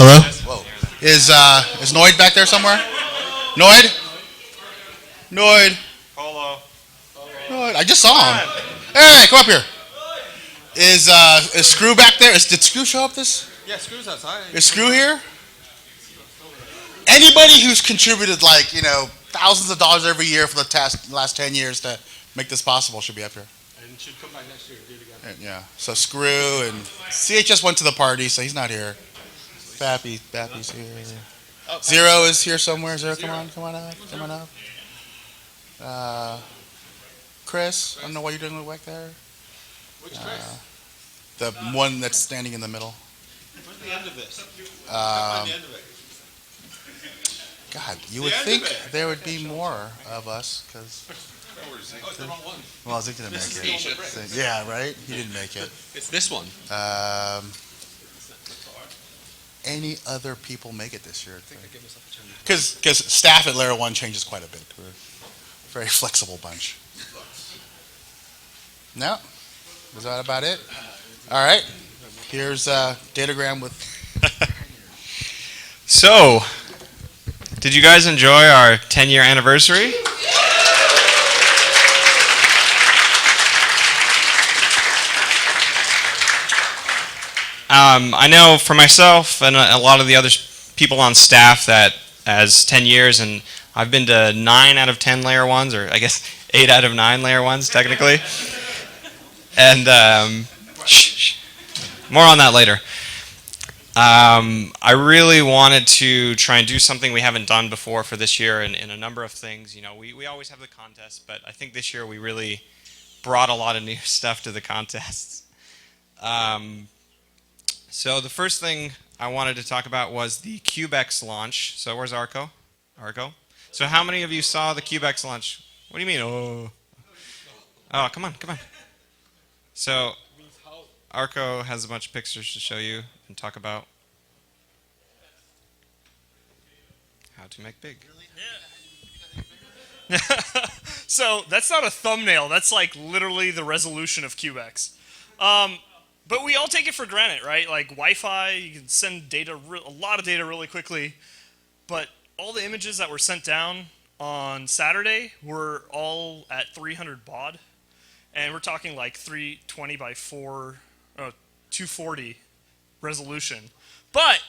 Hello? Whoa. Is Noid back there somewhere? Noid? Noid? Polo. Noid? I just saw him. Hey, come up here. Is Screw back there? Did Screw show up this? Yeah, Screw's outside. Is Screw here? Anybody who's contributed thousands of dollars every year for the last 10 years to make this possible should be up here. And should come back next year to do it again. Yeah. So Screw and CHS went to the party, so he's not here. Bappy's here. Oh, Zero is here somewhere. Zero, come on up. Chris, I don't know what you're doing back there. Which Chris? The one that's standing in the middle. Where's the end of this? Um, the end of it. God, you would think there would be more of us, because Oh, it's the wrong one. well, Zeke didn't make it. Yeah, right. He didn't make it. It's this one. Any other people make it this year? I give myself a chance. Because staff at LayerOne changes quite a bit. We're a very flexible bunch. No, was that about it? All right. Here's Datagram with. So, did you guys enjoy our 10-year anniversary? I know for myself and a lot of the other people on staff that as 10 years, and I've been to 9 out of 10 layer ones, or I guess 8 out of 9 layer ones technically. And more on that later. I really wanted to try and do something we haven't done before for this year in a number of things. You know, we always have the contest, but I think this year we really brought a lot of new stuff to the contests. So the first thing I wanted to talk about was the CubeX launch. So where's Arco? Arco? So how many of you saw the CubeX launch? What do you mean? Oh, come on. So Arco has a bunch of pictures to show you and talk about how to make big. Yeah. So that's not a thumbnail. That's like literally the resolution of CubeX. But we all take it for granted, right? Like Wi-Fi, you can send data, a lot of data really quickly. But all the images that were sent down on Saturday were all at 300 baud. And we're talking like 320 by 240 resolution. But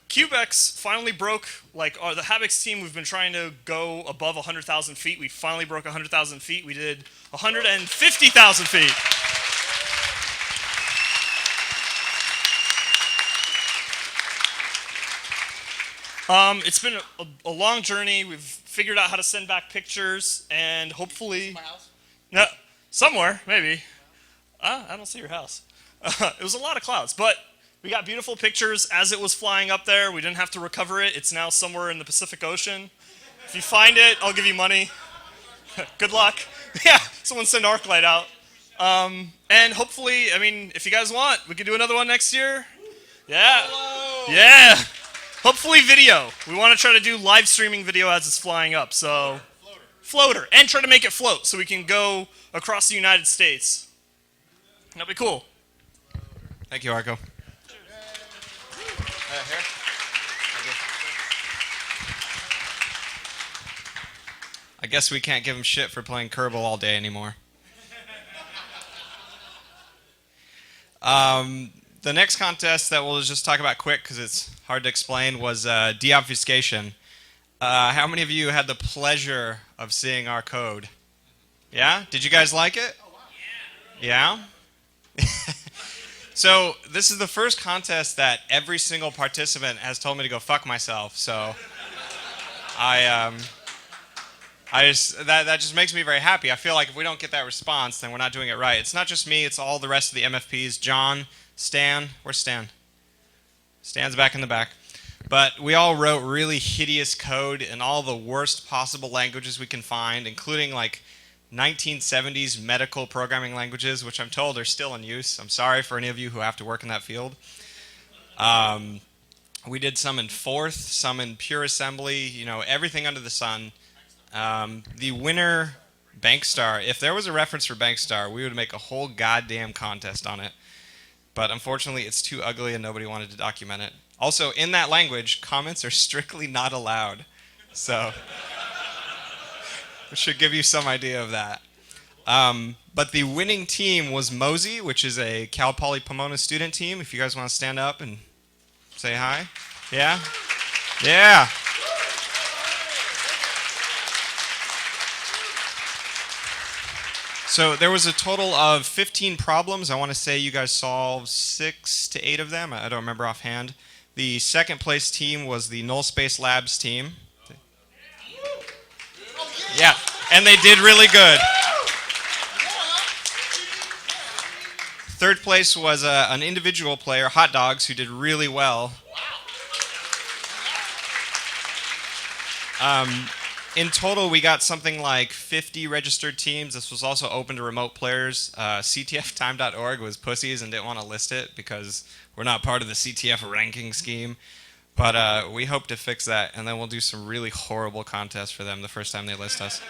CubeX finally broke, like the Habix team, we've been trying to go above 100,000 feet. We finally broke 100,000 feet. We did 150,000 feet. It's been a long journey. We've figured out how to send back pictures, and hopefully... My house? No, somewhere, maybe. I don't see your house. It was a lot of clouds, but we got beautiful pictures as it was flying up there. We didn't have to recover it. It's now somewhere in the Pacific Ocean. If you find it, I'll give you money. Good luck. Yeah, someone send ArcLight out. And hopefully, I mean, if you guys want, we could do another one next year. Yeah. Hello. Yeah. Hopefully video. We want to try to do live streaming video as it's flying up. So floater. And try to make it float so we can go across the United States. That'd be cool. Thank you, Arco. I guess we can't give him shit for playing Kerbal all day anymore. The next contest that we'll just talk about quick because it's hard to explain was deobfuscation. How many of you had the pleasure of seeing our code? Yeah? Did you guys like it? Oh, wow. Yeah? So this is the first contest that every single participant has told me to go fuck myself. So that just makes me very happy. I feel like if we don't get that response, then we're not doing it right. It's not just me, it's all the rest of the MFPs. John, Stan, where's Stan? Stan's back in the back. But we all wrote really hideous code in all the worst possible languages we can find, including like 1970s medical programming languages, which I'm told are still in use. I'm sorry for any of you who have to work in that field. We did some in Forth, some in pure assembly, you know, everything under the sun. The winner, Bankstar, if there was a reference for Bankstar, we would make a whole goddamn contest on it. But unfortunately, it's too ugly and nobody wanted to document it. Also, in that language, comments are strictly not allowed. So, it should give you some idea of that. But the winning team was Mosey, which is a Cal Poly Pomona student team. If you guys want to stand up and say hi. Yeah? Yeah. So there was a total of 15 problems. I want to say you guys solved 6 to 8 of them. I don't remember offhand. The second place team was the Null Space Labs team. Yeah, and they did really good. Third place was an individual player, Hot Dogs, who did really well. In total, we got something like 50 registered teams. This was also open to remote players. CTFtime.org was pussies and didn't want to list it because we're not part of the CTF ranking scheme. But we hope to fix that, and then we'll do some really horrible contests for them the first time they list us.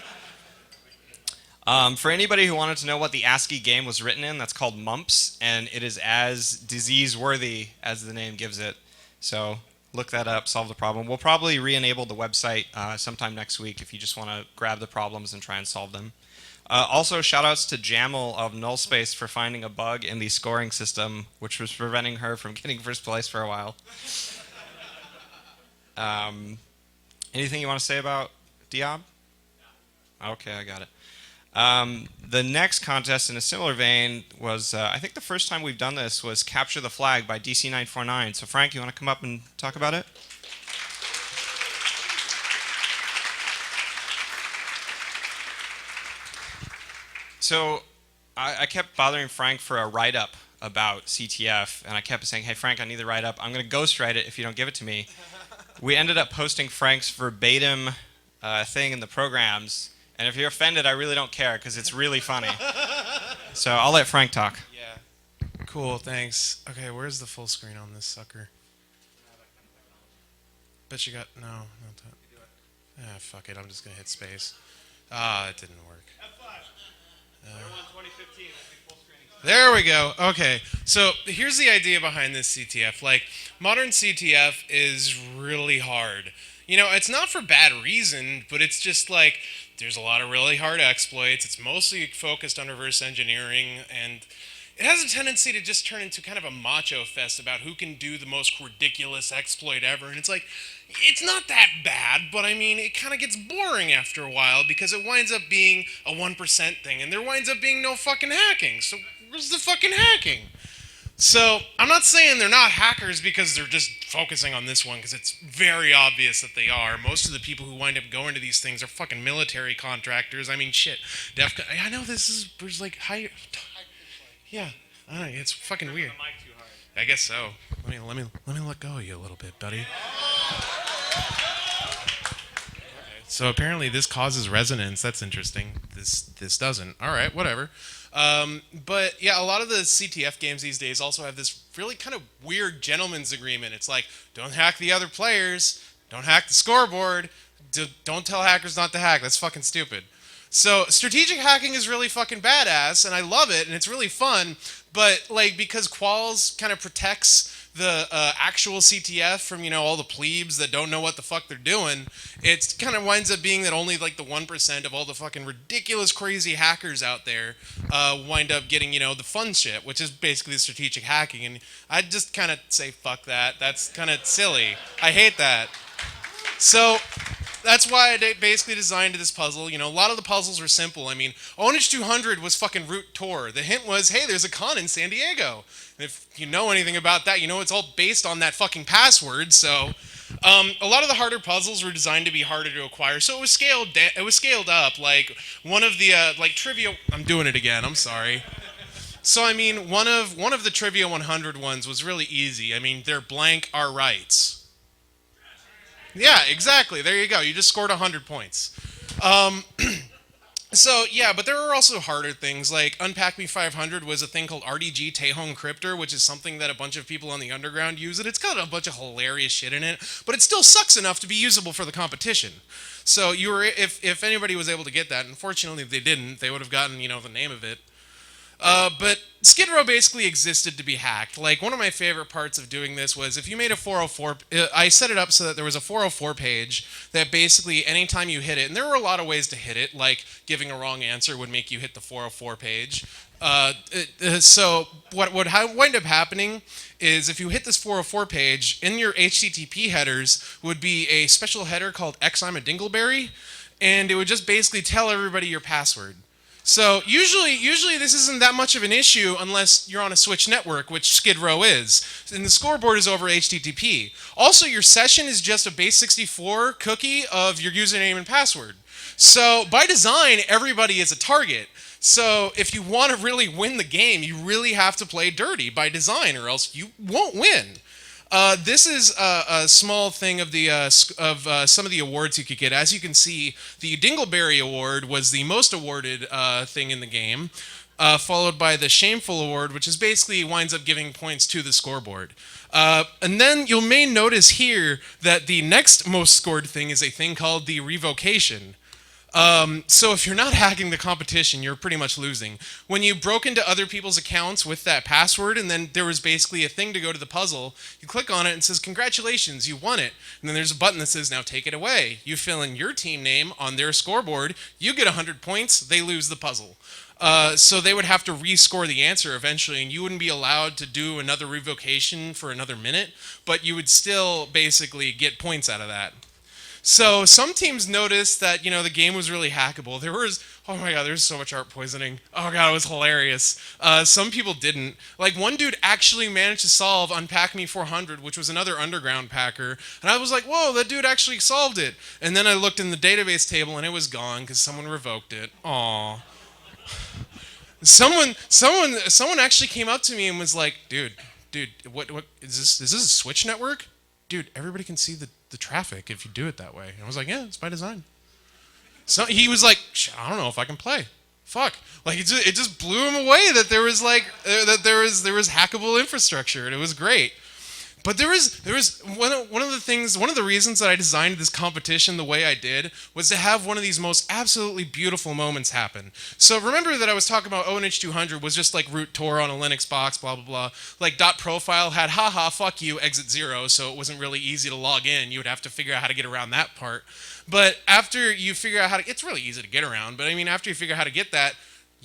For anybody who wanted to know what the ASCII game was written in, that's called mumps, and it is as disease-worthy as the name gives it. So look that up, solve the problem. We'll probably re-enable the website sometime next week if you just want to grab the problems and try and solve them. Also, shout-outs to Jamel of Nullspace for finding a bug in the scoring system, which was preventing her from getting first place for a while. Anything you want to say about Diab? Okay, I got it. The next contest in a similar vein was, I think the first time we've done this was Capture the Flag by DC949. So Frank, you want to come up and talk about it? So I kept bothering Frank for a write-up about CTF, and I kept saying, hey Frank, I need the write-up. I'm going to ghostwrite it if you don't give it to me. We ended up posting Frank's verbatim thing in the programs. And if you're offended, I really don't care because it's really funny. So I'll let Frank talk. Yeah. Cool, thanks. Okay, where's the full screen on this sucker? Bet you got... No, not that. Ah, fuck it, I'm just going to hit space. Ah, it didn't work. There we go. Okay, so here's the idea behind this CTF. Like, modern CTF is really hard. You know, it's not for bad reason, but it's just like... There's a lot of really hard exploits. It's mostly focused on reverse engineering, and it has a tendency to just turn into kind of a macho fest about who can do the most ridiculous exploit ever. And it's like, it's not that bad, but I mean, it kind of gets boring after a while because it winds up being a 1% thing, and there winds up being no fucking hacking. So where's the fucking hacking? So, I'm not saying they're not hackers because they're just focusing on this one, because it's very obvious that they are. Most of the people who wind up going to these things are fucking military contractors. I mean, shit. I know there's like higher... Yeah, I don't know, it's fucking weird. I guess so. Let me let go of you a little bit, buddy. So apparently this causes resonance. That's interesting. This doesn't. All right, whatever. But yeah, a lot of the CTF games these days also have this really kind of weird gentleman's agreement. It's like, don't hack the other players, don't hack the scoreboard, don't tell hackers not to hack. That's fucking stupid. So strategic hacking is really fucking badass, and I love it, and it's really fun. But like, because Qualls kind of protects the actual CTF from, you know, all the plebes that don't know what the fuck they're doing, it kind of winds up being that only like the 1% of all the fucking ridiculous crazy hackers out there wind up getting, you know, the fun shit, which is basically strategic hacking. And I just kind of say fuck that. That's kind of silly. I hate that. So that's why I basically designed this puzzle. You know, a lot of the puzzles were simple. I mean, Ownage 200 was fucking root Tor. The hint was, hey, there's a con in San Diego. And if you know anything about that, you know it's all based on that fucking password. So a lot of the harder puzzles were designed to be harder to acquire. So it was scaled up. Like one of the like trivia. I'm doing it again. I'm sorry. So I mean, one of the trivia 100 ones was really easy. I mean, they're blank are rights. Yeah, exactly. There you go. You just scored 100 points. So, yeah, but there are also harder things, like Unpack Me 500 was a thing called RDG Taehong Cryptor, which is something that a bunch of people on the underground use, and it's got a bunch of hilarious shit in it, but it still sucks enough to be usable for the competition. So if anybody was able to get that, unfortunately if they didn't, they would have gotten, you know, the name of it. But Skid Row basically existed to be hacked. Like, one of my favorite parts of doing this was if you made a 404, I set it up so that there was a 404 page that basically anytime you hit it, and there were a lot of ways to hit it, like giving a wrong answer would make you hit the 404 page. So what would wind up happening is if you hit this 404 page, in your HTTP headers would be a special header called X I'm a Dingleberry, and it would just basically tell everybody your password. So usually this isn't that much of an issue unless you're on a switch network, which Skid Row is, and the scoreboard is over HTTP. Also, your session is just a base64 cookie of your username and password. So by design, everybody is a target. So if you want to really win the game, you really have to play dirty by design, or else you won't win. This is a small thing of the some of the awards you could get. As you can see, the Dingleberry Award was the most awarded thing in the game, followed by the Shameful Award, which is basically winds up giving points to the scoreboard. And then you may notice here that the next most scored thing is a thing called the Revocation. So if you're not hacking the competition, you're pretty much losing. When you broke into other people's accounts with that password, and then there was basically a thing to go to the puzzle, you click on it and it says, congratulations, you won it. And then there's a button that says, now take it away. You fill in your team name on their scoreboard, you get 100 points, they lose the puzzle. So they would have to rescore the answer eventually, and you wouldn't be allowed to do another revocation for another minute, but you would still basically get points out of that. So some teams noticed that, the game was really hackable. Oh my god, there's so much art poisoning. Oh god, it was hilarious. Some people didn't. Like, one dude actually managed to solve Unpack Me 400, which was another underground packer. And I was like, whoa, that dude actually solved it. And then I looked in the database table and it was gone because someone revoked it. Aww. Someone actually came up to me and was like, dude, what is this a Switch network? Dude, everybody can see the traffic if you do it that way. And I was like, yeah, it's by design. So he was like, I don't know if I can play. Fuck. Like, it just blew him away that there was there was hackable infrastructure, and it was great. But there was one of the reasons that I designed this competition the way I did was to have one of these most absolutely beautiful moments happen. So remember that I was talking about ONH200 was just like root Tor on a Linux box, blah blah blah. Like .profile had haha fuck you exit 0, so it wasn't really easy to log in. You would have to figure out how to get around that part. But after you figure out it's really easy to get around. But I mean, after you figure out how to get that,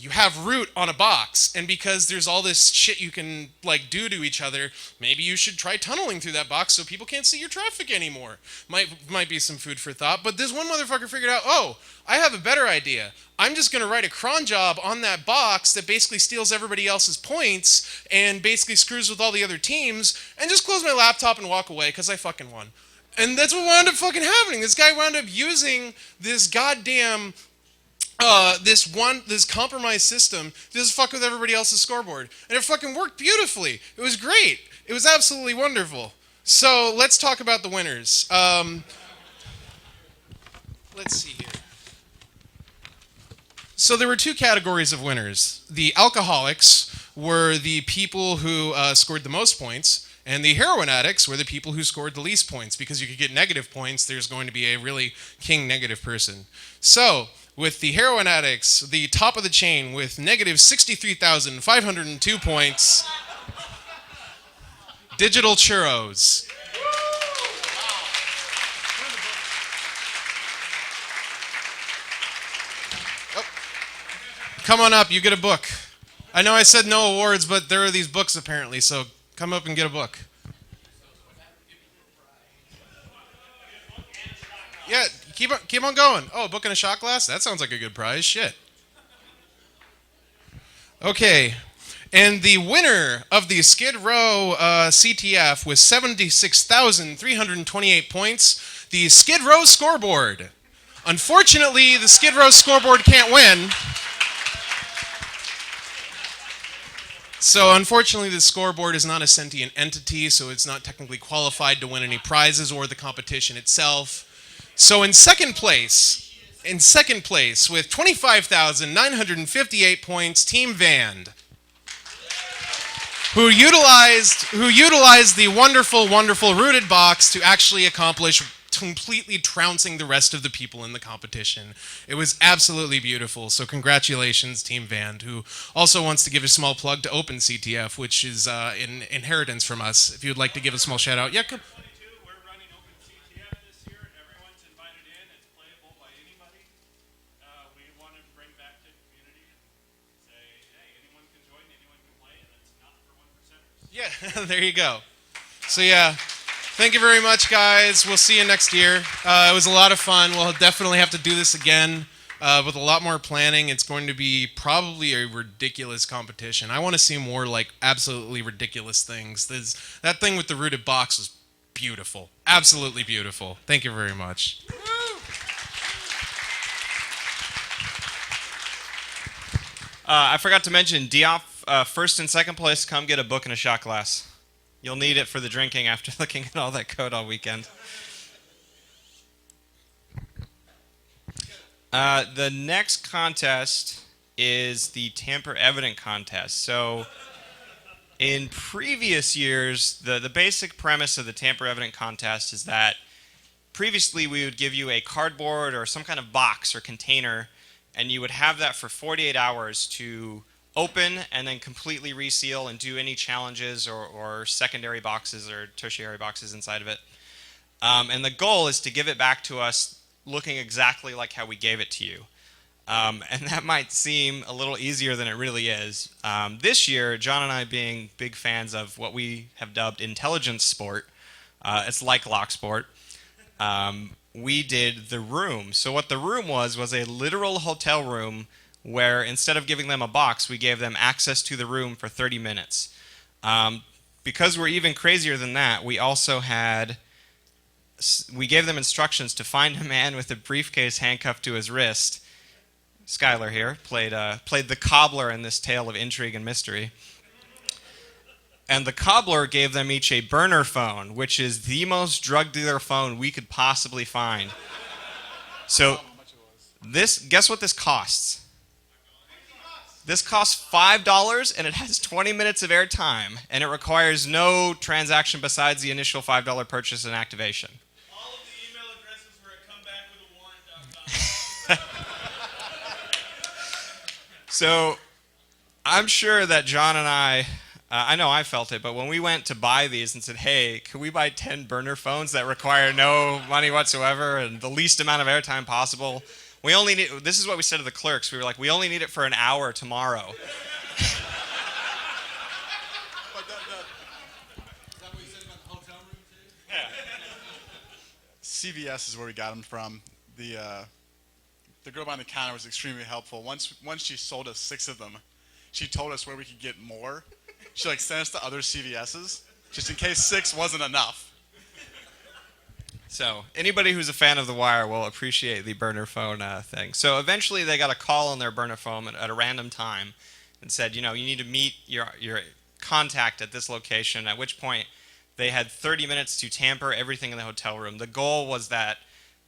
you have root on a box, and because there's all this shit you can do to each other, maybe you should try tunneling through that box so people can't see your traffic anymore. Might be some food for thought, but this one motherfucker figured out, oh, I have a better idea. I'm just going to write a cron job on that box that basically steals everybody else's points and basically screws with all the other teams, and just close my laptop and walk away because I fucking won. And that's what wound up fucking happening. This guy wound up using this goddamn this compromised system to just fuck with everybody else's scoreboard. And it fucking worked beautifully. It was great. It was absolutely wonderful. So let's talk about the winners. Let's see here. So there were two categories of winners. The alcoholics were the people who scored the most points, and the heroin addicts were the people who scored the least points, because you could get negative points. There's going to be a really king negative person. So with the heroin addicts, the top of the chain with negative 63,502 points, Digital Churros. Oh. Come on up, you get a book. I know I said no awards, but there are these books apparently, so come up and get a book. Yeah, keep on going. Oh, a book and a shot glass? That sounds like a good prize. Shit. Okay. And the winner of the Skid Row CTF with 76,328 points, the Skid Row scoreboard. Unfortunately, the Skid Row scoreboard can't win. So unfortunately, the scoreboard is not a sentient entity, so it's not technically qualified to win any prizes or the competition itself. So in second place with 25,958 points, Team Vand, who utilized the wonderful rooted box to actually accomplish completely trouncing the rest of the people in the competition. It was absolutely beautiful. So congratulations, Team Vand, who also wants to give a small plug to Open CTF, which is an inheritance from us. If you would like to give a small shout out. Yeah, come. We're running Open CTF this year. Everyone's invited in. It's playable by anybody. We wanted to bring back to the community and say, hey, anyone can join, anyone can play, and it's not for 1%ers. Yeah, there you go. So yeah, thank you very much, guys. We'll see you next year. It was a lot of fun. We'll definitely have to do this again with a lot more planning. It's going to be probably a ridiculous competition. I want to see more like absolutely ridiculous things. That thing with the rooted box was beautiful. Absolutely beautiful. Thank you very much. I forgot to mention, Diop, first and second place, come get a book and a shot glass. You'll need it for the drinking after looking at all that code all weekend. The next contest is the tamper evident contest. So in previous years, the basic premise of the tamper evident contest is that previously we would give you a cardboard or some kind of box or container, and you would have that for 48 hours to open and then completely reseal and do any challenges or secondary boxes or tertiary boxes inside of it. And the goal is to give it back to us looking exactly like how we gave it to you. And that might seem a little easier than it really is. This year, John and I, being big fans of what we have dubbed intelligence sport, it's like lock sport, we did the room. So what the room was a literal hotel room where instead of giving them a box, we gave them access to the room for 30 minutes. Because we're even crazier than that, we also we gave them instructions to find a man with a briefcase handcuffed to his wrist. Skylar here played the cobbler in this tale of intrigue and mystery. And the cobbler gave them each a burner phone, which is the most drug dealer phone we could possibly find. So guess what this costs? This costs $5, and it has 20 minutes of airtime, and it requires no transaction besides the initial $5 purchase and activation. All of the email addresses were at comebackwithawarrant.com. So I'm sure that John and I know I felt it, but when we went to buy these and said, hey, can we buy 10 burner phones that require no money whatsoever and the least amount of airtime possible? We only need, this is what we said to the clerks. We were like, we only need it for an hour tomorrow. Is that what you said about the hotel room too? CVS is where we got them from. The girl behind the counter was extremely helpful. Once she sold us 6 of them, she told us where we could get more. She sent us to other CVS's just in case 6 wasn't enough. So anybody who's a fan of The Wire will appreciate the burner phone thing. So eventually they got a call on their burner phone at a random time and said, you need to meet your contact at this location, at which point they had 30 minutes to tamper everything in the hotel room. The goal was that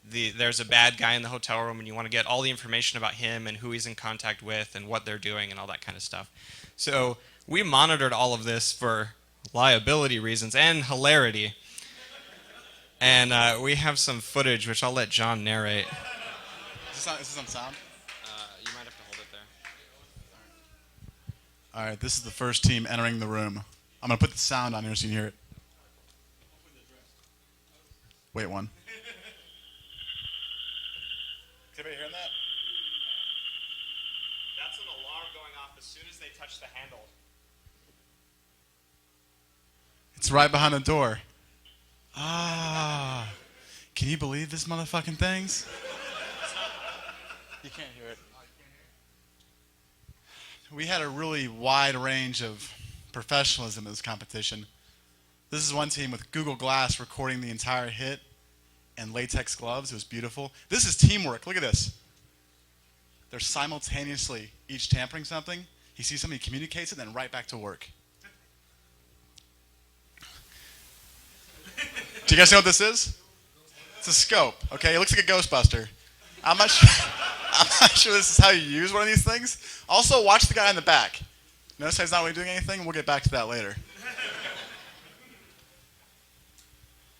there's a bad guy in the hotel room and you want to get all the information about him and who he's in contact with and what they're doing and all that kind of stuff. So we monitored all of this for liability reasons and hilarity. And we have some footage, which I'll let John narrate. Is this on sound? You might have to hold it there. All right, this is the first team entering the room. I'm going to put the sound on here so you can hear it. Wait, one. Is everybody hearing that? That's an alarm going off as soon as they touch the handle. It's right behind the door. Ah. Can you believe this motherfucking things? You can't hear it. We had a really wide range of professionalism in this competition. This is one team with Google Glass recording the entire hit and latex gloves. It was beautiful. This is teamwork. Look at this. They're simultaneously each tampering something. He sees something, he communicates it, then right back to work. Do you guys know what this is? It's a scope, okay? It looks like a Ghostbuster. I'm not sure this is how you use one of these things. Also, watch the guy in the back. Notice how he's not really doing anything? We'll get back to that later.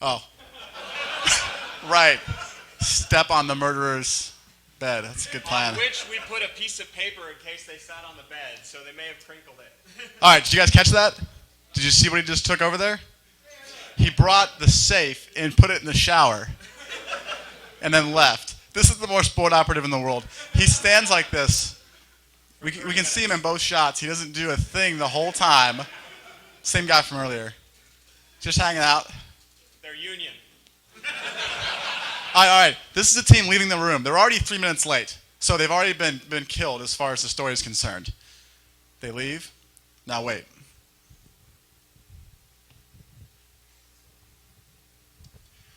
Oh. Right. Step on the murderer's bed. That's a good plan. On which we put a piece of paper in case they sat on the bed, so they may have crinkled it. All right, did you guys catch that? Did you see what he just took over there? He brought the safe and put it in the shower and then left. This is the more sport operative in the world. He stands like this. We can see him in both shots. He doesn't do a thing the whole time. Same guy from earlier. Just hanging out. Their union. All right. This is a team leaving the room. They're already 3 minutes late. So they've already been killed as far as the story is concerned. They leave. Now wait.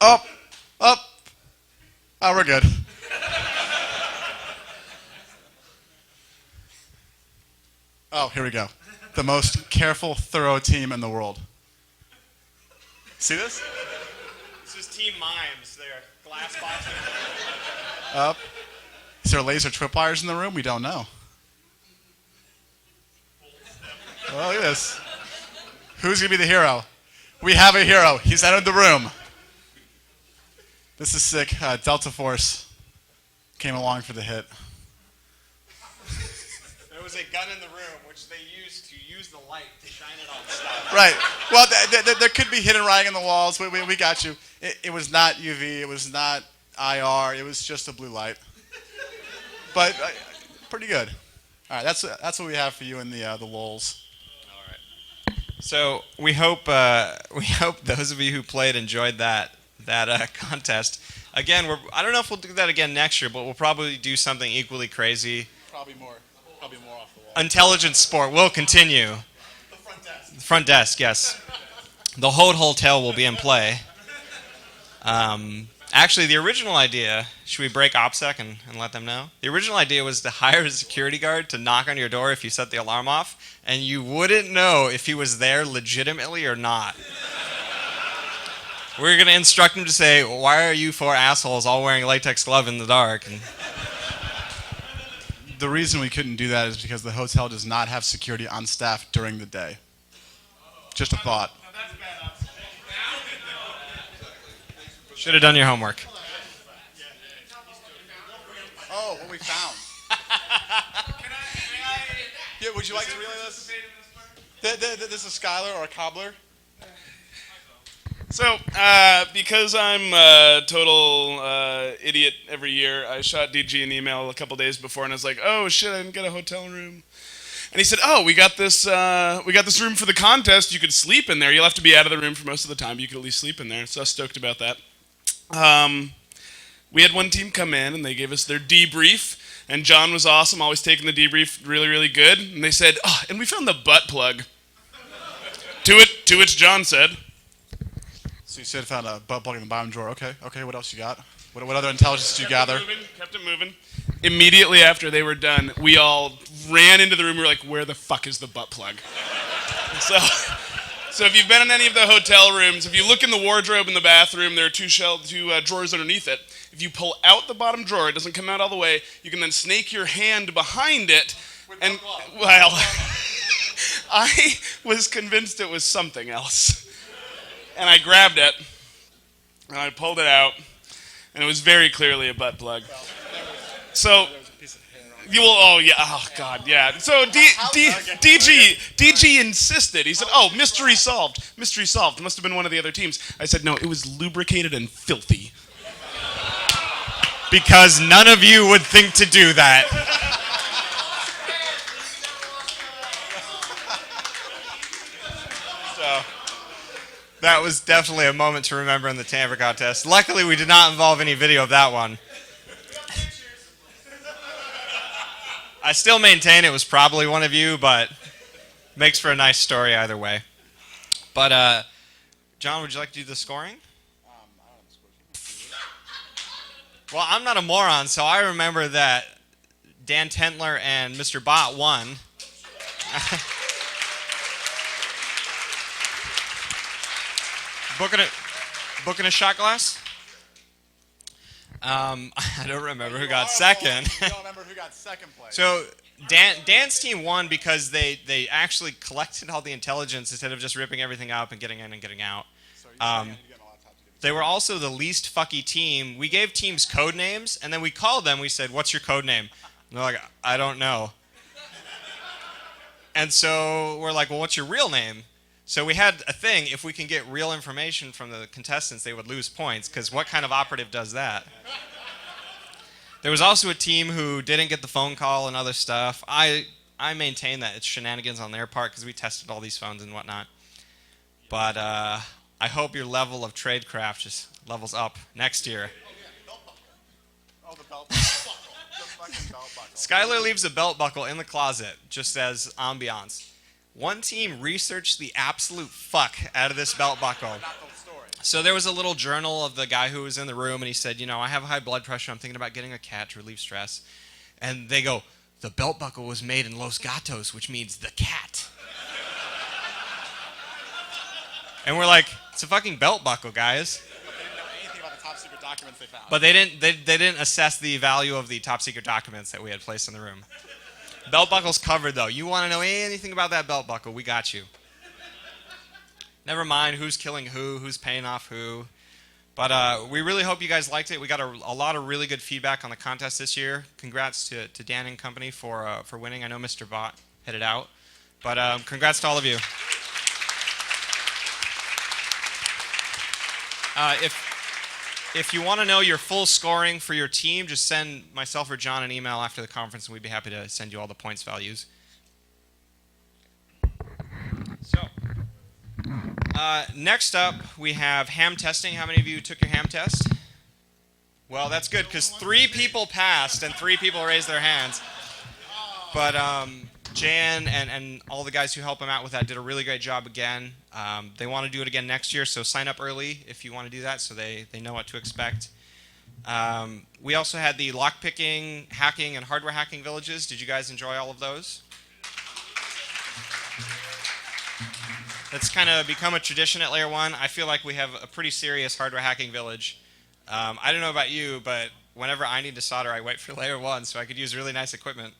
Up. Up. Oh, we're good. Oh, here we go. The most careful, thorough team in the world. See this? This is Team Mimes. They're glass boxing. Up. Is there laser tripwires in the room? We don't know. Oh, look at this. Who's going to be the hero? We have a hero. He's entered the room. This is sick. Delta Force came along for the hit. There was a gun in the room, which they used to use the light to shine it on stuff. Right. Well, there could be hidden writing on the walls. We got you. It was not UV. It was not IR. It was just a blue light. But pretty good. All right. That's what we have for you in the lols. So we hope those of you who played enjoyed that contest. Again, I don't know if we'll do that again next year, but we'll probably do something equally crazy. Probably more off the wall. Intelligence sport will continue. The front desk. Front desk, yes. The whole hotel will be in play. Actually, the original idea, should we break OPSEC and let them know? The original idea was to hire a security guard to knock on your door if you set the alarm off, and you wouldn't know if he was there legitimately or not. We're going to instruct him to say, why are you four assholes all wearing latex glove in the dark? And The reason we couldn't do that is because the hotel does not have security on staff during the day. Just a thought. should have done your homework. Oh, what we found. Yeah, would you like to relay this? This is Skylar or a cobbler. So, because I'm a total idiot every year, I shot DG an email a couple days before, and I was like, "Oh shit, I didn't get a hotel room." And he said, "Oh, we got this room for the contest. You could sleep in there. You'll have to be out of the room for most of the time, but you could at least sleep in there." So I was stoked about that. We had one team come in, and they gave us their debrief. And John was awesome, always taking the debrief really, really good. And they said, "Oh, and we found the butt plug." To which John said, So you said found a butt plug in the bottom drawer. Okay, what else you got? What other intelligence did you gather? Kept it moving. Immediately after they were done, we all ran into the room. We were like, "Where the fuck is the butt plug?" So if you've been in any of the hotel rooms, if you look in the wardrobe in the bathroom, there are two drawers underneath it. If you pull out the bottom drawer, it doesn't come out all the way. You can then snake your hand behind it, and well, I was convinced it was something else, and I grabbed it, and I pulled it out, and it was very clearly a butt plug. So. Oh God, yeah. So DG insisted. He said, "Oh, mystery solved. Mystery solved. It must have been one of the other teams." I said, "No, it was lubricated and filthy." Because none of you would think to do that. So that was definitely a moment to remember in the Tamper contest. Luckily, we did not involve any video of that one. I still maintain it was probably one of you, but makes for a nice story either way. But, John, would you like to do the scoring? Well, I'm not a moron, so I remember that Dan Tentler and Mr. Bot won. Booking a shot glass? I don't remember who got second. You don't remember who got second place. So Dan's team won because they actually collected all the intelligence instead of just ripping everything up and getting in and getting out. So you're getting a laptop to give it They were also the least fucky team. We gave teams code names, and then we called them. We said, "What's your code name?" And they're like, "I don't know." And so we're like, "Well, what's your real name?" So we had a thing. If we can get real information from the contestants, they would lose points, because what kind of operative does that? There was also a team who didn't get the phone call and other stuff. I maintain that it's shenanigans on their part, because we tested all these phones and whatnot. But I hope your level of tradecraft just levels up next year. Oh, the belt buckle. The fucking belt buckle. Skylar leaves a belt buckle in the closet, just as ambiance. One team researched the absolute fuck out of this belt buckle. Not the story. So there was a little journal of the guy who was in the room, and he said, I have high blood pressure. I'm thinking about getting a cat to relieve stress. And they go, the belt buckle was made in Los Gatos, which means the cat. And we're like, it's a fucking belt buckle, guys. But they didn't know anything about the top secret documents they found. But they didn't assess the value of the top secret documents that we had placed in the room. Belt buckle's covered, though. You want to know anything about that belt buckle, we got you. Never mind who's killing who, who's paying off who. But we really hope you guys liked it. We got a lot of really good feedback on the contest this year. Congrats to Dan and company for winning. I know Mr. Bott headed out. But congrats to all of you. If you want to know your full scoring for your team, just send myself or John an email after the conference, and we'd be happy to send you all the points values. So, next up, we have ham testing. How many of you took your ham test? Well, that's good, because 3 people passed and 3 people raised their hands. But Jan and all the guys who help them out with that did a really great job again. They want to do it again next year, so sign up early if you want to do that so they know what to expect. We also had the lockpicking, hacking, and hardware hacking villages. Did you guys enjoy all of those? That's kind of become a tradition at LayerOne. I feel like we have a pretty serious hardware hacking village. I don't know about you, but whenever I need to solder, I wait for LayerOne so I could use really nice equipment.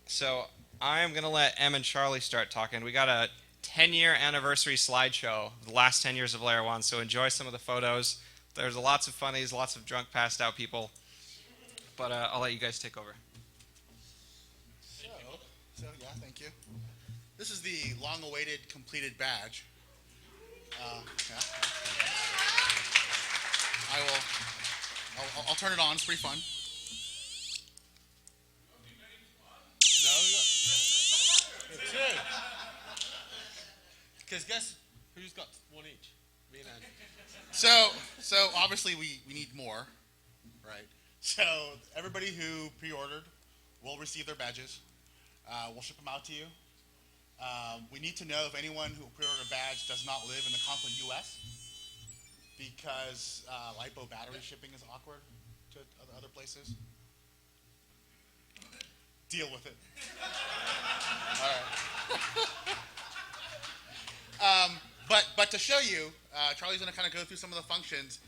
So I'm going to let Em and Charlie start talking. We got a 10-year anniversary slideshow of the last 10 years of LayerOne, so enjoy some of the photos. There's lots of funnies, lots of drunk, passed out people. But I'll let you guys take over. So yeah, thank you. This is the long-awaited completed badge. Yeah. I'll turn it on. It's pretty fun. No, two. Because guess who's got one each? Me and Ed. So obviously we need more, right? So everybody who pre-ordered will receive their badges. We'll ship them out to you. We need to know if anyone who pre-ordered a badge does not live in the continental U.S. because LiPo battery shipping is awkward to other places. Deal with it. All right. But to show you, Charlie's going to kind of go through some of the functions.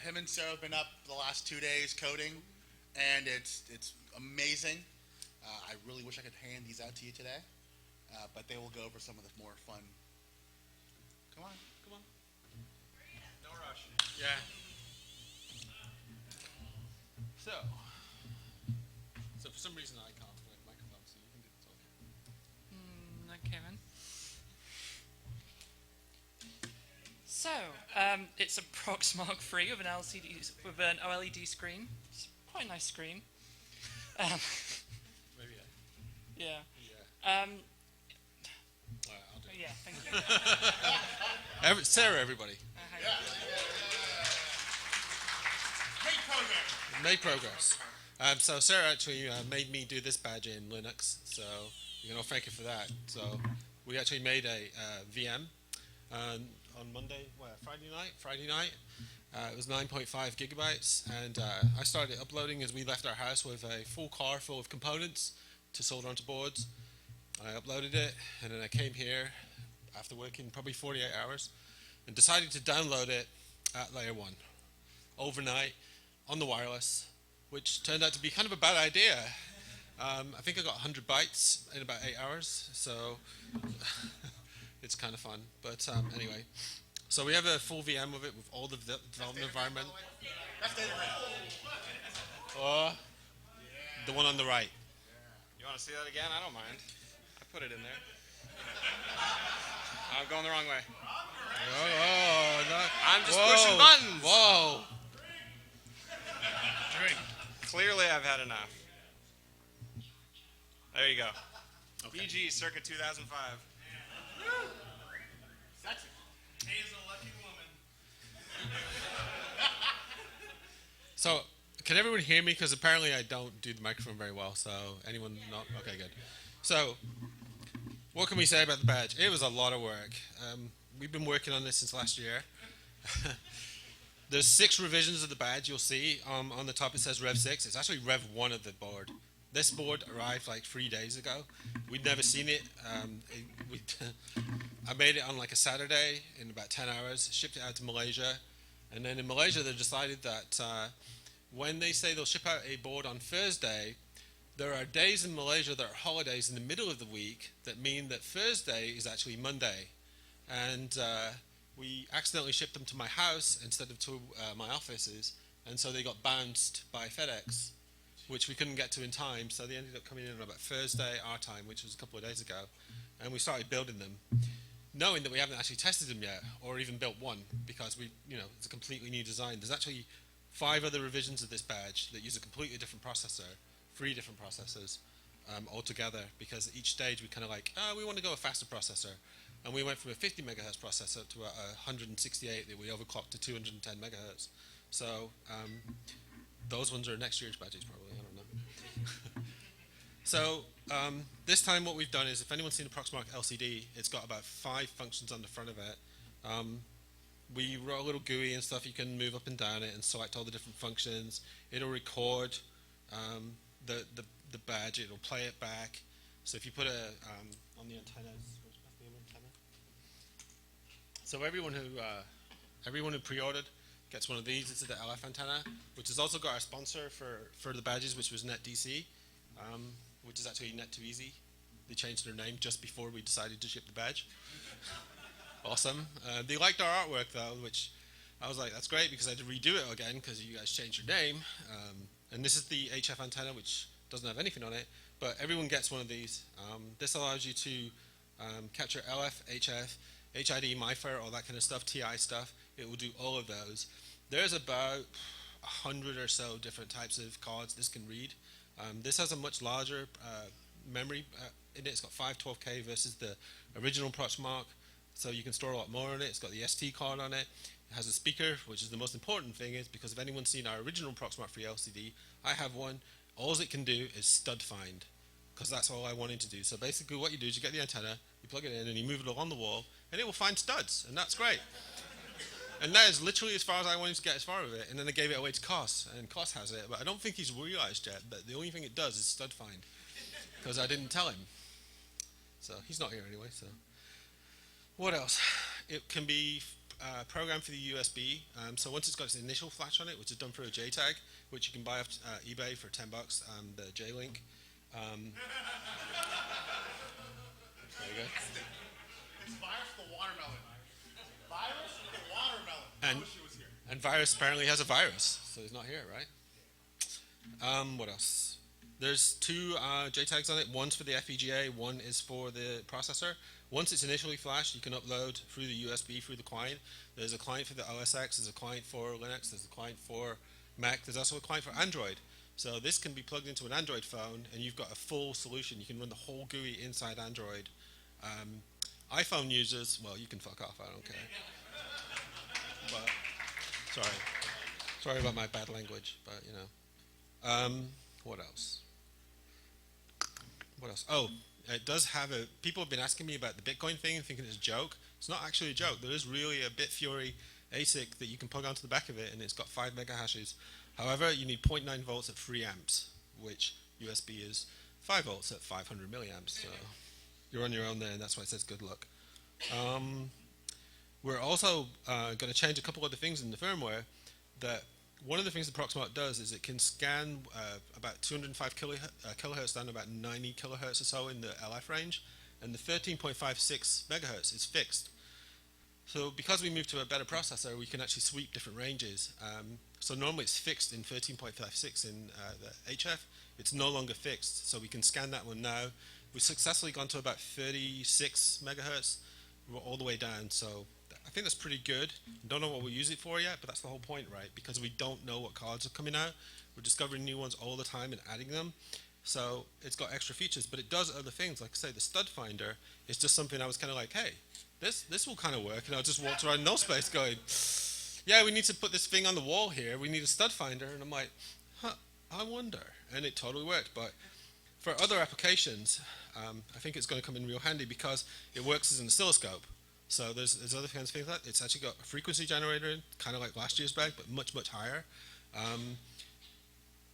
Him and Sarah have been up the last 2 days coding, and it's amazing. I really wish I could hand these out to you today, but they will go over some of the more fun. Come on. No rush. Yeah. So for some reason I can't connect microphone, so you can do this. Okay, then. So, it's a Proxmark 3 with an LCD with an OLED screen. It's quite a nice screen. Maybe Yeah. yeah. I'll do it. Yeah, thank you. Sarah, everybody. Made progress. So Sarah actually made me do this badge in Linux, so thank you for that. So we actually made a VM on Friday night. It was 9.5 gigabytes, and I started uploading as we left our house with a full car full of components to solder onto boards. I uploaded it, and then I came here after working probably 48 hours and decided to download it at LayerOne overnight on the wireless, which turned out to be kind of a bad idea. I think I got 100 bytes in about 8 hours, so it's kind of fun. But anyway, So we have a full VM of it with all the development environment. That's Datagram. Or the one on the right. You want to see that again? I don't mind. I put it in there. I'm going the wrong way. Oh, no. I'm just pushing buttons. Whoa. Clearly, I've had enough. There you go. Okay. BG, circa 2005. Sexy. He's a lucky woman. So, can everyone hear me? Because apparently I don't do the microphone very well. So, anyone not? Okay, good. So, what can we say about the badge? It was a lot of work. We've been working on this since last year. There's 6 revisions of the badge. You'll see on the top it says Rev 6. It's actually Rev 1 of the board. This board arrived like 3 days ago. We'd never seen it. I made it on like a Saturday in about 10 hours, shipped it out to Malaysia. And then in Malaysia, they decided that when they say they'll ship out a board on Thursday, there are days in Malaysia that are holidays in the middle of the week that mean that Thursday is actually Monday. And we accidentally shipped them to my house instead of to my offices. And so they got bounced by FedEx, which we couldn't get to in time. So they ended up coming in on about Thursday, our time, which was a couple of days ago. And we started building them, knowing that we haven't actually tested them yet or even built one because it's a completely new design. There's actually 5 other revisions of this badge that use a completely different processor, 3 different processors altogether, because at each stage we kind of like, we want to go a faster processor. And we went from a 50 megahertz processor to a 168 that we overclocked to 210 megahertz. So those ones are next year's badges probably, I don't know. So this time what we've done is, if anyone's seen a Proxmark LCD, it's got about 5 functions on the front of it. We wrote a little GUI and stuff. You can move up and down it and select all the different functions. It'll record the badge. It'll play it back. So if you put on the antennas, so everyone who pre-ordered gets one of these. This is the LF antenna, which has also got our sponsor for the badges, which was NetDC, which is actually Net2Easy. They changed their name just before we decided to ship the badge. Awesome. They liked our artwork though, which I was like, that's great, because I had to redo it again because you guys changed your name. And this is the HF antenna, which doesn't have anything on it, but everyone gets one of these. This allows you to capture LF, HF, HID, MIFARE, all that kind of stuff, TI stuff. It will do all of those. There's about 100 or so different types of cards this can read. This has a much larger memory in it. It's got 512K versus the original Proxmark, so you can store a lot more on it. It's got the ST card on it. It has a speaker, which is the most important thing, is because if anyone's seen our original Proxmark 3 LCD, I have one. All it can do is stud find, because that's all I wanted to do. So basically what you do is you get the antenna, you plug it in, and you move it along the wall, and it will find studs, and that's great. And that is literally as far as I wanted to get as far with it. And then I gave it away to Kos, and Kos has it, but I don't think he's realized yet that the only thing it does is stud find, because I didn't tell him. So he's not here anyway. So what else? It can be programmed for the USB. So once it's got its initial flash on it, which is done through a JTAG, which you can buy off eBay for $10, the J-Link. There you go. It's Virus the Watermelon. Virus the Watermelon. And Virus apparently has a virus, so he's not here, right? What else? There's 2 JTAGs on it. One's for the FPGA, one is for the processor. Once it's initially flashed, you can upload through the USB, through the client. There's a client for the OS X, there's a client for Linux, there's a client for Mac, there's also a client for Android. So this can be plugged into an Android phone, and you've got a full solution. You can run the whole GUI inside Android. iPhone users, well, you can fuck off, I don't care. But, sorry about my bad language, but you know. What else? Oh, it does have people have been asking me about the Bitcoin thing and thinking it's a joke. It's not actually a joke. There is really a BitFury ASIC that you can plug onto the back of it, and it's got 5 mega hashes. However, you need 0.9 volts at 3 amps, which USB is 5 volts at 500 milliamps. So you're on your own there, and that's why it says good luck. We're also going to change a couple other things in the firmware. That one of the things the Proxmark does is it can scan about 205 kilohertz down to about 90 kilohertz or so in the LF range, and the 13.56 megahertz is fixed. So because we moved to a better processor, we can actually sweep different ranges. So normally it's fixed in 13.56 in the HF. It's no longer fixed, so we can scan that one now. We've successfully gone to about 36 megahertz. We're all the way down, so I think that's pretty good. Don't know what we'll use it for yet, but that's the whole point, right? Because we don't know what cards are coming out. We're discovering new ones all the time and adding them. So it's got extra features, but it does other things. Like I say, the stud finder is just something I was kind of like, hey, this will kind of work. And I just walked around no space going, yeah, we need to put this thing on the wall here. We need a stud finder. And I'm like, I wonder. And it totally worked. But for other applications, I think it's going to come in real handy because it works as an oscilloscope. So there's other kinds of things like that. It's actually got a frequency generator, kind of like last year's bag, but much, much higher.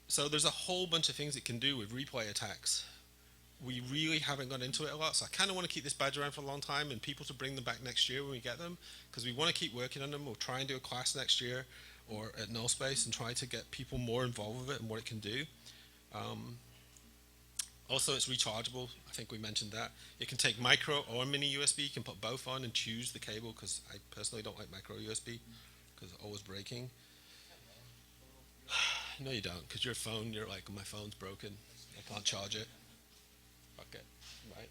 So there's a whole bunch of things it can do with replay attacks. We really haven't gone into it a lot, so I kind of want to keep this badge around for a long time and people to bring them back next year when we get them, because we want to keep working on them. We'll try and do a class next year or at Null Space and try to get people more involved with it and what it can do. Also, it's rechargeable. I think we mentioned that. It can take micro or mini USB. You can put both on and choose the cable, because I personally don't like micro USB because it's always breaking. No, you don't, because your phone, you're like, my phone's broken. I can't charge it. Okay, right.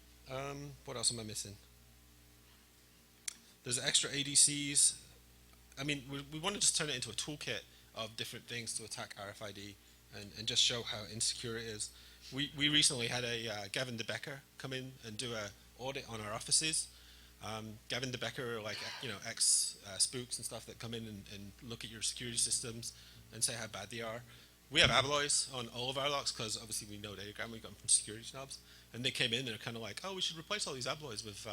What else am I missing? There's extra ADCs. I mean, we want to just turn it into a toolkit of different things to attack RFID and just show how insecure it is. We recently had a Gavin DeBecker come in and do an audit on our offices. Gavin DeBecker are like, ex-spooks and stuff that come in and look at your security systems and say how bad they are. We have alloys on all of our locks because obviously we know Datagram, we got them from security snobs. And they came in and they're kind of like, oh, we should replace all these alloys with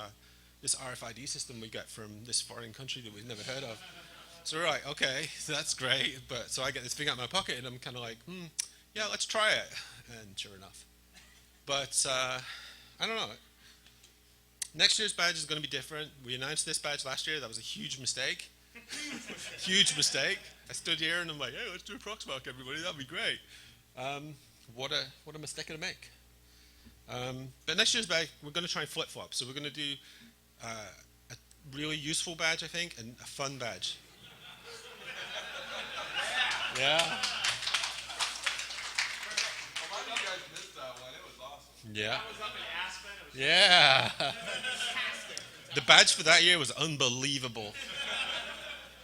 this RFID system we get from this foreign country that we've never heard of. So we're like, okay, so that's great. But so I get this thing out of my pocket and I'm kind of like, yeah, let's try it. And sure enough. But I don't know. Next year's badge is going to be different. We announced this badge last year. That was a huge mistake. Huge mistake. I stood here and I'm like, hey, let's do a Proxmox, everybody. That'd be great. What a mistake to make. But next year's badge, we're going to try and flip-flop. So we're going to do a really useful badge, I think, and a fun badge. Yeah. Yeah. Yeah. The badge for that year was unbelievable.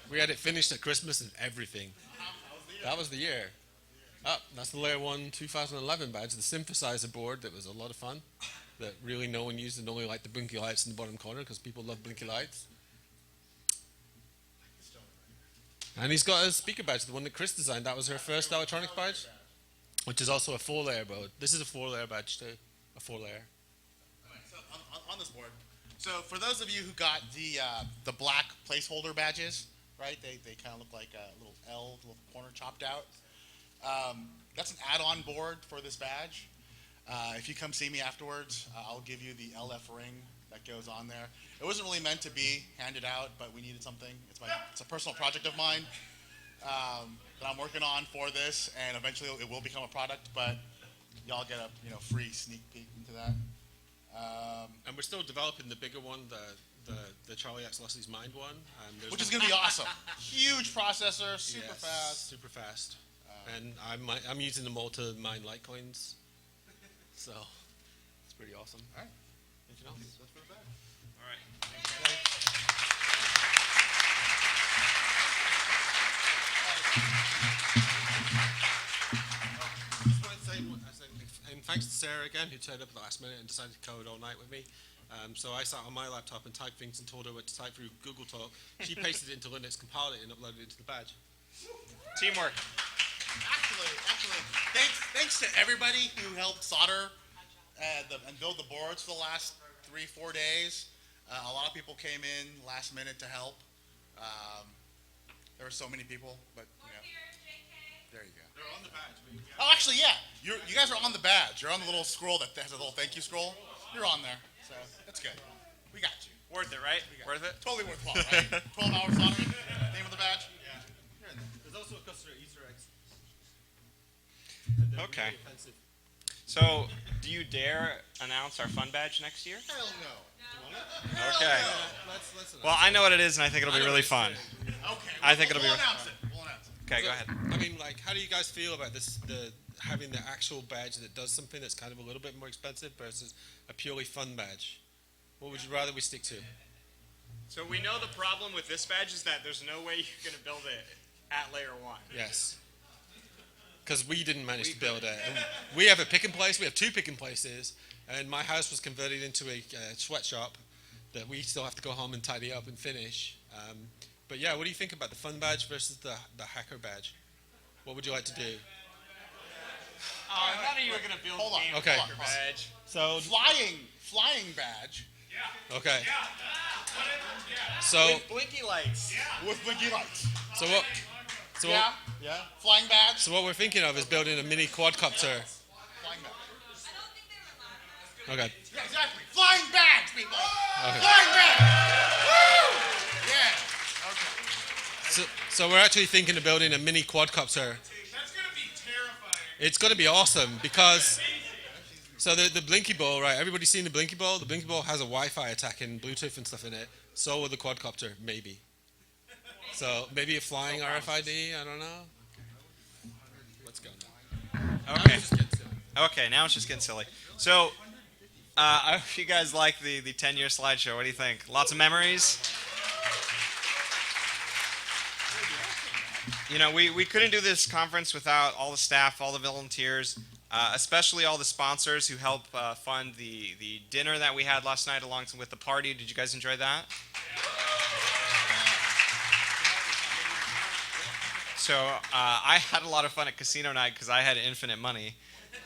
We had it finished at Christmas and everything. That was the year. Oh, that's the LayerOne 2011 badge, the synthesizer board that was a lot of fun, that really no one used and only liked the blinky lights in the bottom corner because people love blinky lights. And he's got a speaker badge, the one that Chris designed. That was her first electronics badge, which is also a 4-layer board. This is a 4-layer badge too, a 4-layer. So on this board, so for those of you who got the black placeholder badges, right? They kind of look like a little L, little corner chopped out. That's an add-on board for this badge. If you come see me afterwards, I'll give you the LF ring that goes on there. It wasn't really meant to be handed out, but we needed something. It's a personal project of mine that I'm working on for this, and eventually it will become a product. But y'all get a free sneak peek into that. And we're still developing the bigger one, the charliex Lossie's Mind one, which is going to be awesome. Huge processor, super fast. Super fast. And I'm using them all to mine Litecoins, so it's pretty awesome. All right. Anything else? That's pretty bad. All right. Just wanted to say, and thanks to Sarah again, who turned up at the last minute and decided to code all night with me. So I sat on my laptop and typed things and told her what to type through Google Talk. She pasted it into Linux, compiled it, and uploaded it into the badge. Teamwork. Actually, thanks to everybody who helped solder and build the boards for the last 3-4 days. A lot of people came in last minute to help. There were so many people, but there you go. They're on the badge. Oh, actually, yeah. You guys are on the badge. You're on the little scroll that has a little thank you scroll. You're on there, so that's good. We got you. Worth it, right? Worth it? Totally worthwhile, right? 12 hours soldering. Name of the badge. Yeah. There's also a customer Easter eggs. Okay. Really offensive. So, do you dare announce our fun badge next year? Hell no. Okay. Let's Well, I know what it is, and I think it'll be really fun. Okay. I think it'll be. We'll announce it. We'll announce it. Okay, go ahead. I mean, like, how do you guys feel about this? Having the actual badge that does something that's kind of a little bit more expensive versus a purely fun badge. What would you rather we stick to? So we know the problem with this badge is that there's no way you're going to build it at LayerOne. Yes. Because we didn't manage to build it. And we have a pick and place. We have 2 pick and places. And my house was converted into a sweatshop that we still have to go home and tidy up and finish. But yeah, what do you think about the fun badge versus the hacker badge? What would you like to do? None of you are going to build Hold on. game Okay. hacker badge. So, Flying badge okay. So, Blinky lights. with blinky lights. so what? So Yeah. Yeah. Flying badge. So what we're thinking of is building a mini quadcopter. Flying badge. Okay. Yeah, exactly. Flying badge, people. Okay. Flying badge. Woo! Yeah. Okay. So we're actually thinking of building a mini quadcopter. That's gonna be terrifying. It's going to be awesome because so the Blinky Ball, right? Everybody's seen the Blinky Ball. The Blinky Ball has a Wi-Fi attack and Bluetooth and stuff in it. So will the quadcopter, maybe. So maybe a flying RFID. I don't know. Let's go now. Okay. Okay, now it's just getting silly. So, I hope you guys like the 10-year slideshow. What do you think? Lots of memories? You know, we couldn't do this conference without all the staff, all the volunteers, especially all the sponsors who help fund the dinner that we had last night along with the party. Did you guys enjoy that? So I had a lot of fun at casino night because I had infinite money.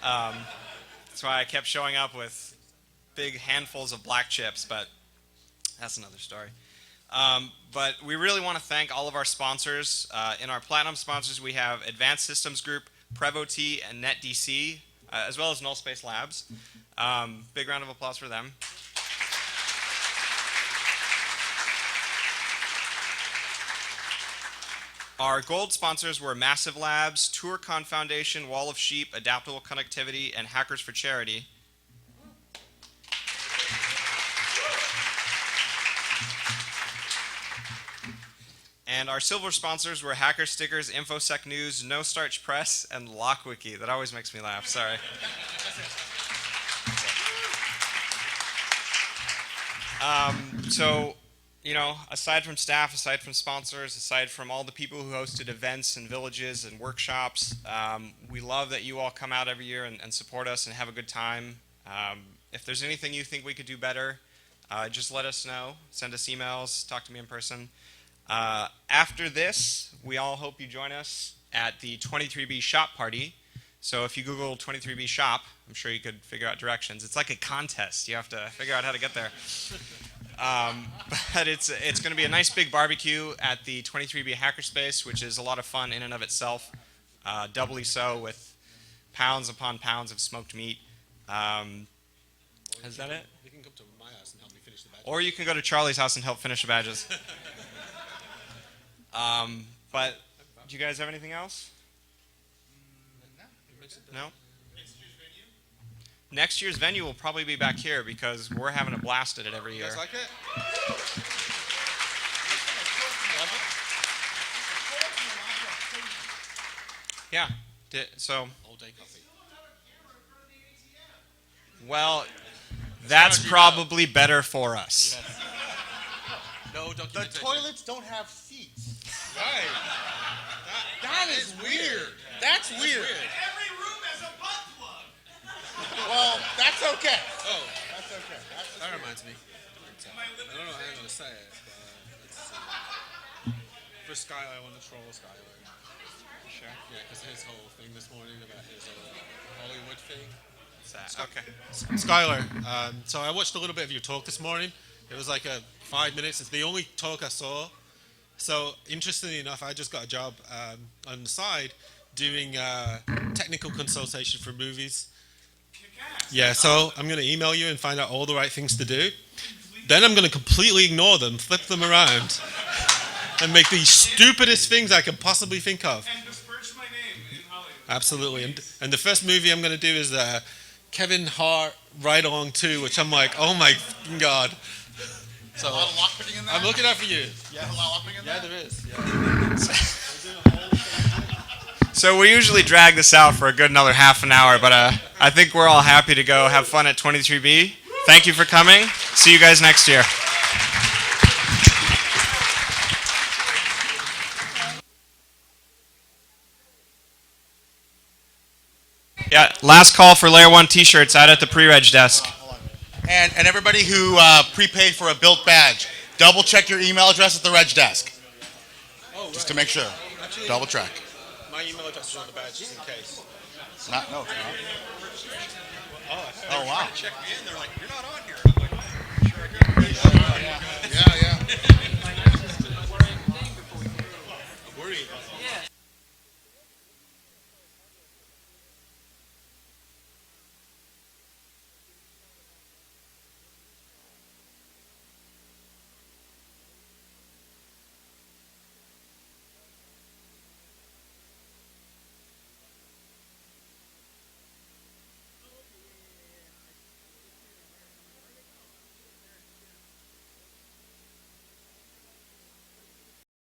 That's why I kept showing up with big handfuls of black chips, but that's another story. But we really want to thank all of our sponsors. In our platinum sponsors, we have Advanced Systems Group, PrevoT, and NetDC, as well as Null Space Labs. Big round of applause for them. Our gold sponsors were Massive Labs, TourCon Foundation, Wall of Sheep, Adaptable Connectivity, and Hackers for Charity. And our silver sponsors were Hacker Stickers, InfoSec News, No Starch Press, and LockWiki. That always makes me laugh, sorry. So, you know, aside from staff, aside from sponsors, aside from all the people who hosted events and villages and workshops, we love that you all come out every year and support us and have a good time. If there's anything you think we could do better, just let us know. Send us emails, talk to me in person. After this, we all hope you join us at the 23B shop party. So if you Google 23B shop, I'm sure you could figure out directions. It's like a contest. You have to figure out how to get there. But it's going to be a nice big barbecue at the 23B Hackerspace, which is a lot of fun in and of itself. Doubly so with pounds upon pounds of smoked meat. Is that it? You can come to my house and help me finish the badge. Or you can go to Charlie's house and help finish the badges. But do you guys have anything else? No? Next year's venue will probably be back here because we're having a blast at it every You year. guys like it? Yeah. So, All day coffee. well, that's probably better for us. No The documentation. toilets don't have seats. Right. That is weird. That's weird. Every room has a butt plug. Well, that's okay. Oh, That's okay. That's that reminds me. I don't know how I'm going to say it, but let's see. For Skylar, I want to troll Skylar. Sure. Yeah, because his whole thing this morning about his Hollywood thing. Okay. Skylar, so I watched a little bit of your talk this morning. It was like 5 minutes. It's the only talk I saw. So interestingly enough, I just got a job on the side doing technical consultation for movies. Yeah, so I'm going to email you and find out all the right things to do. Then I'm going to completely ignore them, flip them around, and make the stupidest things I can possibly think of. And disperse my name in Hollywood. Absolutely. And the first movie I'm going to do is Kevin Hart Ride Along 2, which I'm like, oh my god. So A lot of lockpicking in there? I'm looking out for you. Yeah, a lot of lockpicking in there? Yeah, there is. Yeah. So we usually drag this out for a good another half an hour, but I think we're all happy to go have fun at 23B. Thank you for coming. See you guys next year. Yeah, last call for LayerOne t-shirts out at the pre-reg desk. And everybody who prepaid for a built badge, double check your email address at the reg desk. Just to make sure. Actually, Double check. my email address is on the badge just in case. No, it's not. Oh, wow. Check me in. They're like, you're not on here. I'm like, sure, I Yeah, yeah.